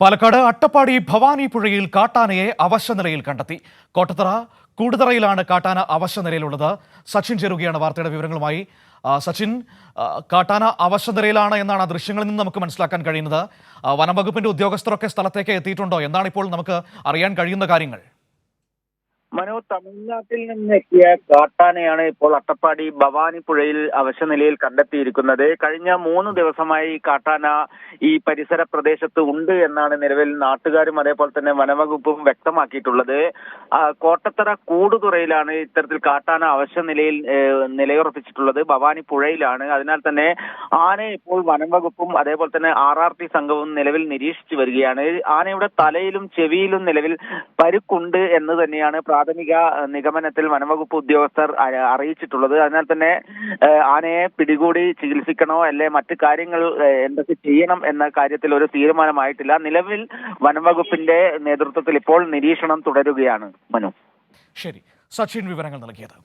പാലക്കാട് അട്ടപ്പാടി ഭവാനി പുഴയിൽ കാട്ടാനയെ അവശനിലയിൽ കണ്ടെത്തി. കോട്ടത്തറ കൂടുതറയിലാണ് കാട്ടാന അവശനിലയിലുള്ളത്. സച്ചിൻ ചേരുകയാണ് വാർത്തയുടെ വിവരങ്ങളുമായി. സച്ചിൻ, കാട്ടാന അവശനിലയിലാണ് എന്നാണ് ദൃശ്യങ്ങളിൽ നിന്ന് നമുക്ക് മനസ്സിലാക്കാൻ കഴിയുന്നത്. വനംവകുപ്പിന്റെ ഉദ്യോഗസ്ഥരൊക്കെ സ്ഥലത്തേക്ക് എത്തിയിട്ടുണ്ടോ? എന്താണ് ഇപ്പോൾ നമുക്ക് അറിയാൻ കഴിയുന്ന കാര്യങ്ങൾ? മനു, തമിഴ്നാട്ടിൽ നിന്നെത്തിയ കാട്ടാനയാണ് ഇപ്പോൾ അട്ടപ്പാടി ഭവാനി പുഴയിൽ അവശനിലയിൽ കണ്ടെത്തിയിരിക്കുന്നത്. കഴിഞ്ഞ 3 ദിവസമായി കാട്ടാന ഈ പരിസര പ്രദേശത്ത് ഉണ്ട് എന്നാണ് നിലവിൽ നാട്ടുകാരും അതേപോലെ തന്നെ വനവകുപ്പും വ്യക്തമാക്കിയിട്ടുള്ളത്. കോട്ടത്തറ കൂടുതുറയിലാണ് ഇത്തരത്തിൽ കാട്ടാന അവശനിലയിൽ നിലയുറപ്പിച്ചിട്ടുള്ളത്. ഭവാനി പുഴയിലാണ്. അതിനാൽ തന്നെ ആനയെ ഇപ്പോൾ വനംവകുപ്പും അതേപോലെ തന്നെ RRT സംഘവും നിലവിൽ നിരീക്ഷിച്ചു വരികയാണ്. ആനയുടെ തലയിലും ചെവിയിലും നിലവിൽ പരുക്കുണ്ട് എന്ന് തന്നെയാണ് പ്രാഥമിക നിഗമനത്തിൽ വനംവകുപ്പ് ഉദ്യോഗസ്ഥർ അറിയിച്ചിട്ടുള്ളത്. അതിനാൽ തന്നെ ആനയെ പിടികൂടി ചികിത്സിക്കണോ അല്ലെ മറ്റു കാര്യങ്ങൾ എന്തൊക്കെ ചെയ്യണം എന്ന കാര്യത്തിൽ ഒരു തീരുമാനമായിട്ടില്ല. നിലവിൽ വനംവകുപ്പിന്റെ നേതൃത്വത്തിൽ ഇപ്പോൾ നിരീക്ഷണം തുടരുകയാണ്. മനു, ശരി, സച്ചിൻ വിവരങ്ങൾ നൽകിയത്.